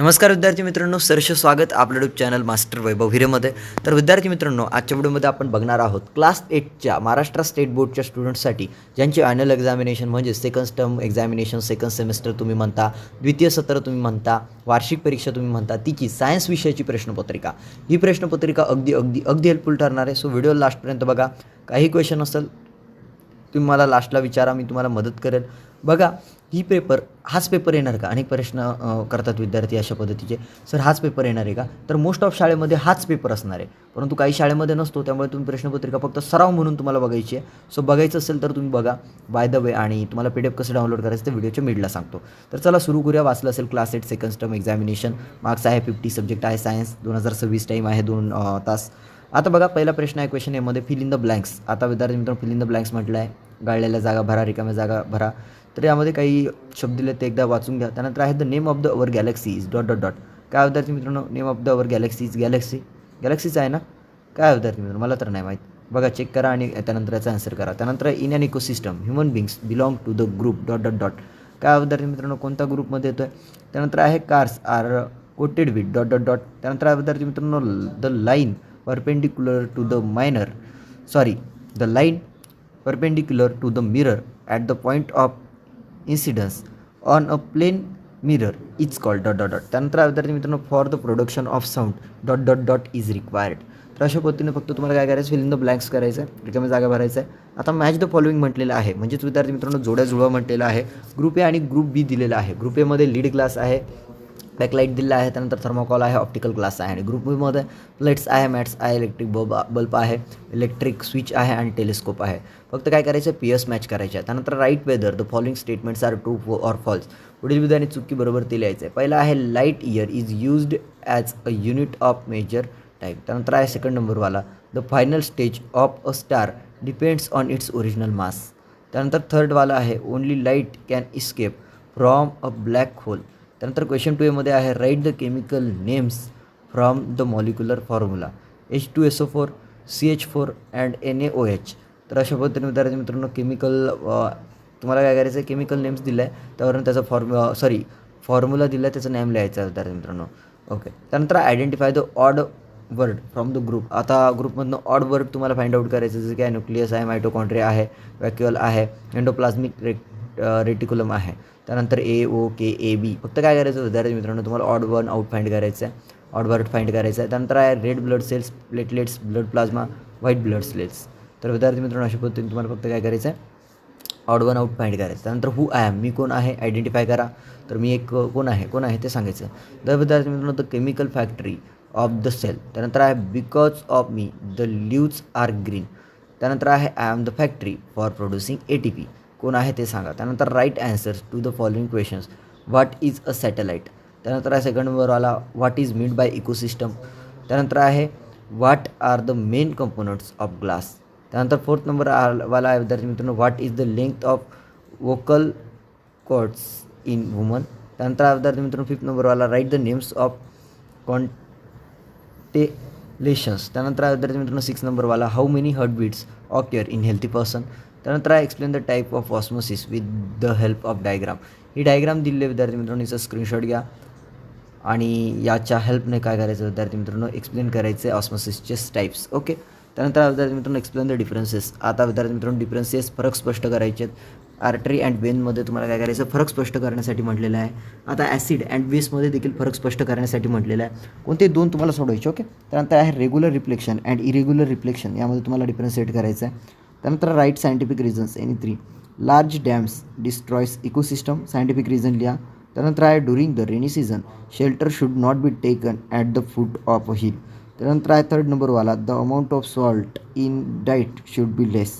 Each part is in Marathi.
नमस्कार विद्यार्थी मित्रांनो, सहर्ष स्वागत आपल्या यूट्यूब चॅनल मास्टर वैभव हिरेमध्ये. तर विद्यार्थी मित्रांनो, आजच्या व्हिडिओमध्ये आपण बघणार आहोत क्लास 8च्या महाराष्ट्र स्टेट बोर्डच्या स्टुडंट्ससाठी ज्यांची ॲन्युअल एक्झामिनेशन म्हणजे second term examination, second semester तुम्ही म्हणता, द्वितीय सत्र तुम्ही म्हणता, वार्षिक परीक्षा तुम्ही म्हणता, तिची सायन्स विषयाची प्रश्नपत्रिका. ही प्रश्नपत्रिका अगदी हेल्पफुल ठरणार आहे. सो व्हिडिओ लास्टपर्यंत बघा. काही क्वेश्चन असेल तुम्ही मला लास्टला विचारा, मी तुम्हाला मदत करेल. बघा, हाच पेपर येणार का? अनेक प्रश्न करतात विद्यार्थी अशा पद्धतीचे, सर हाच पेपर येणार आहे का? तर मोस्ट ऑफ शाळेमध्ये हाच पेपर असणार आहे, परंतु काही शाळेमध्ये नसतो. त्यामुळे तुम्ही प्रश्नपत्रिका फक्त सराव म्हणून तुम्हाला बघायची आहे. सो बघायचं असेल तर तुम्ही बघा बाय द वे. आणि तुम्हाला PDF कसं डाउनलोड करायचं ते व्हिडिओच्या मिडला सांगतो. तर चला सुरू करूया. वाचलं असेल class 8 second term examination, marks आहे 50, सब्जेक्ट आहे सायन्स, 2026 टाईम आहे 2 तास. आता बघा, पहिला प्रश्न आहे क्वेश्चन एमध्ये फिल इन द ब्लँक्स. आता विद्यार्थी मित्रांनो, फिल इन द ब्लँक्स म्हटलं आहे, गाळलेल्या जागा भरा, रिकाम्या जागा भरा. तर यामध्ये काही शब्द दिले ते एकदा वाचून घ्या. त्यानंतर आहे the name of the our galaxy is ... काय विद्यार्थी मित्रांनो, name of the our galaxy is गॅलेक्सीच आहे ना? काय विद्यार्थी मित्रांनो, मला तर नाही माहीत. बघा, चेक करा आणि त्यानंतर याचा आन्सर करा. त्यानंतर in an ecosystem human beings belong to the group ... काय विद्यार्थी मित्रांनो, कोणत्या ग्रुपमध्ये येतो आहे? त्यानंतर आहे कार्स आर कोटेड विथ ... त्यानंतर आहे विद्यार्थी मित्रांनो, the line perpendicular to the mirror at the point of incidence on a plane mirror is called ... त्यानंतर विद्यार्थी मित्रांनो, for the production of sound ... is required. तर अशा पद्धतीने फक्त तुम्हाला काय करायचं, फिल इन द ब्लँक्स करायचं आहे, रिकाम्या जागा भरायचं आहे. आता मॅच द फॉलोइंग म्हटलेलं आहे, म्हणजेच विद्यार्थी मित्रांनो जोड्या जुळवा म्हटलेलं आहे. ग्रुप ए आणि ग्रुप बी दिलेला आहे. ग्रुप एमध्ये लीड ग्लास आहे, बॅकलाईट दिलेला आहे, त्यानंतर थर्मोकॉल आहे, ऑप्टिकल ग्लास आहे. आणि ग्रुप बीमध्ये प्लेट्स आहे, मॅट्स आहे, इलेक्ट्रिक बल्ब आहे, इलेक्ट्रिक स्विच आहे आणि टेलिस्कोप आहे. फक्त काय करायचं, PS मॅच करायचे आहे. त्यानंतर write whether the following statements are true or false. पुढील विधाने चुकी बरोबर ते लिहायचं आहे. पहिला आहे light year is used as a unit of measure time. त्यानंतर आहे सेकंड नंबरवाला the final stage of a star depends on its original mass. त्यानंतर थर्डवाला आहे only light can escape from a black hole. त्यानंतर क्वेश्चन 2 मध्ये आहे write the chemical names from the molecular formula H2SO4, CH4 and NaOH. तर अशा पद्धतीने विद्यार्थी मित्रांनो तुम्हाला काय करायचं आहे, केमिकल नेम्स दिलं आहे, त्यावरून त्याचा फॉर्म्युला दिला आहे, त्याचं नेम लिहायचं आहे विद्यार्थी मित्रांनो. ओके. त्यानंतर identify the odd word from the group. आता ग्रुपमधनं ऑड वर्ड तुम्हाला फाइंड आउट करायचं, जसं की न्यूक्लियस आहे, मायटोकॉन्ड्रिया आहे, वॅक्युअल आहे, एंडोप्लाझ्मिक रेटिक्युलम आहे. त्यानंतर AOKAB. फक्त काय करायचं विद्यार्थी मित्रांनो, तुम्हाला ऑड वन आउट फाइंड करायचं आहे, ऑड वर्ड फाइंड करायचं आहे. त्यानंतर आहे red blood cells, platelets, blood plasma, white blood cells. तर विद्यार्थी मित्रांनो, अशा पद्धतीने तुम्हाला फक्त काय करायचं आहे, ऑड वन आउट फाइंड करायचं. त्यानंतर हू आय एम, मी कोण आहे, आयडेंटिफाय करा. तर मी एक कोण आहे ते सांगायचं. तर विद्यार्थी मित्रांनो, the chemical factory of the cell. त्यानंतर आहे because of me the leaves are green. त्यानंतर आहे I am the factory for producing ATP. कोण आहे ते सांगा. त्यानंतर right answers to the following questions. What is a satellite. त्यानंतर आहे सेकंड नंबरवाला what is meant by ecosystem. त्यानंतर आहे what are the main components of glass. त्यानंतर फोर्थ नंबर वाला आहे विद्यार्थी मित्रांनो, what is the length of vocal cords in woman. त्यानंतर आहे विद्यार्थी मित्रांनो, फिफ्थ नंबरवाला write the names of constellations. त्यानंतर आहे विद्यार्थी मित्रांनो, 6 नंबरवाला how many heartbeats occur in healthy person. त्यानंतर आहे explain the type of osmosis with the help of diagram. ही डायग्राम दिलेली विद्यार्थी मित्रांनो, हिचा स्क्रीनशॉट घ्या आणि याच्या हेल्पने काय करायचं विद्यार्थी मित्रांनो, एक्सप्लेन करायचे ऑस्मोसिसचे टाईप्स. ओके. त्यानंतर विद्यार्थी मित्रांनो, एक्सप्लेन द डिफरन्सेस. आता विद्यार्थी मित्रांनो, डिफरन्सेस फरक स्पष्ट करायचे आहेत. आर्टरी अँड वेनमध्ये तुम्हाला काय करायचं, फरक स्पष्ट करण्यासाठी म्हटलेलं आहे. आता ॲसिड अँड बेसमध्ये देखील फरक स्पष्ट करण्यासाठी म्हटलेलं आहे. कोणते दोन तुम्हाला सोडवायचे. ओके. त्यानंतर आहे regular reflection and irregular reflection, यामध्ये तुम्हाला डिफरन्शिएट करायचं आहे. त्यानंतर write scientific reasons any 3. Large dams destroys ecosystem, scientific reason लिहा. त्यानंतर आहे during the rainy season shelter should not be taken at the foot of a hill. त्यानंतर आहे थर्ड नंबरवाला the amount of salt in diet should be less.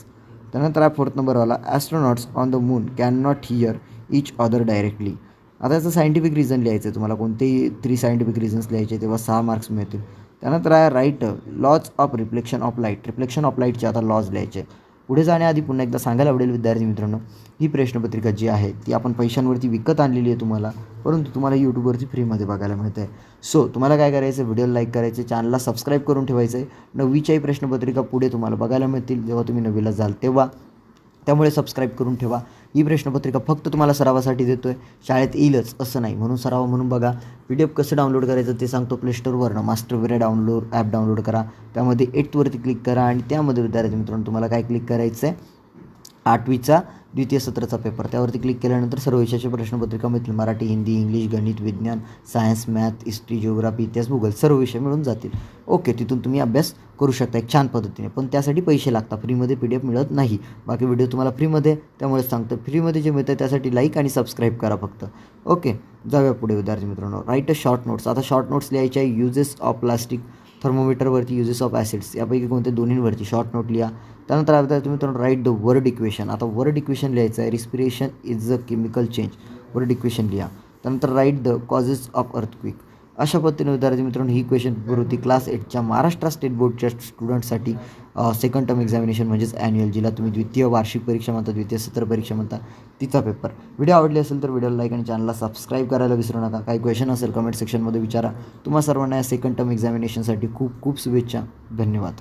त्यानंतर आहे फोर्थ नंबरवाला astronauts on the moon can not hear each other directly. आता याचं सायंटिफिक रिझन लिहायचं आहे तुम्हाला. कोणतेही 3 सायंटिफिक रिझन्स लिहायचे, तेव्हा 6 मार्क्स मिळतील. त्यानंतर आहे right laws of reflection of light. Reflection of लाईटचे आता लॉज लिहायचे. पुढे जाण्याआधी पुन्हा एकदा सांगायला आवडेल विद्यार्थी मित्रांनो, ही प्रश्नपत्रिका जी आहे ती आपण पैशांवरती विकत आणलेली आहे तुम्हाला, परंतु तुम्हाला यूट्यूबवरती फ्रीमध्ये बघायला मिळते आहे. सो तुम्हाला काय करायचं, व्हिडिओला लाईक करायचे, चॅनलला सबस्क्राईब करून ठेवायचं आहे. 9वीच्याही प्रश्नपत्रिका पुढे तुम्हाला बघायला मिळतील जेव्हा तुम्ही 9वीला जाल तेव्हा. त्यामुळे सबस्क्राईब करून ठेवा. ही प्रश्नपत्रिका फक्त तुम्हाला सरावासाठी देतो आहे, शाळेत येईलच असं नाही. म्हणून सराव म्हणून बघा. PDF कसं डाउनलोड करायचं ते सांगतो. प्ले स्टोअरवरनं मास्टर वेरा ॲप डाउनलोड करा. त्यामध्ये 8थवरती क्लिक करा आणि त्यामध्ये विद्यार्थी मित्रांनो तुम्हाला काय क्लिक करायचं आहे, 8वीचा द्वितीय सत्राचा पेपर. त्यावरती क्लिक केल्यानंतर सर्व विषयाची प्रश्नपत्रिका मिळतील. मराठी, हिंदी, इंग्लिश, गणित, विज्ञान, सायन्स, मॅथ, हिस्ट्री, जिओग्राफी, इतिहास, भूगोल सर्व विषय मिळून जातील. ओके, तिथून तुम्ही अभ्यास करू शकता एक छान पद्धतीने. पण त्यासाठी पैसे लागतात. फ्रीमध्ये PDF मिळत नाही. बाकी व्हिडिओ तुम्हाला फ्रीमध्ये, त्यामुळे सांगतो फ्रीमध्ये जे मिळतं त्यासाठी लाईक आणि सबस्क्राईब करा फक्त. ओके, जाऊया पुढे विद्यार्थी मित्रांनो. Write a short notes. आता शॉर्ट नोट्स लिहायचे आहे. युजेस ऑफ प्लास्टिक, थर्मोमीटरवरती युजेस ऑफ ॲसिड्स, यापैकी कोणते दोन्हींवरती शॉर्ट नोट लिहा. त्यानंतर विद्यार्थी मित्रांनो राईट द वर्ड इक्वेशन. आता वर्ड इक्वेशन लिहायचं आहे. Respiration is a chemical change, word equation लिहा. त्यानंतर write the causes of earthquake. अशा पद्धतीने विद्यार्थी मित्रांनो ही क्वेश्चन पेपर होती क्लास 8च्या महाराष्ट्र स्टेट बोर्डच्या स्टुडंटसाठी सेकंड टर्म एक्झामिनेशन म्हणजेच ॲन्युअल, जिला तुम्ही द्वितीय वार्षिक परीक्षा म्हणता, द्वितीय सत्र परीक्षा म्हणता, तिचा पेपर. व्हिडिओ आवडली असेल तर व्हिडिओला लाईक आणि चॅनलला सबस्क्राईब करायला विसरू नका. काही क्वेश्चन असेल कमेंट सेक्शनमध्ये विचारा. तुम्हा सर्वांना या सेकंड टर्म एक्झामिनेशनसाठी खूप खूप शुभेच्छा. धन्यवाद.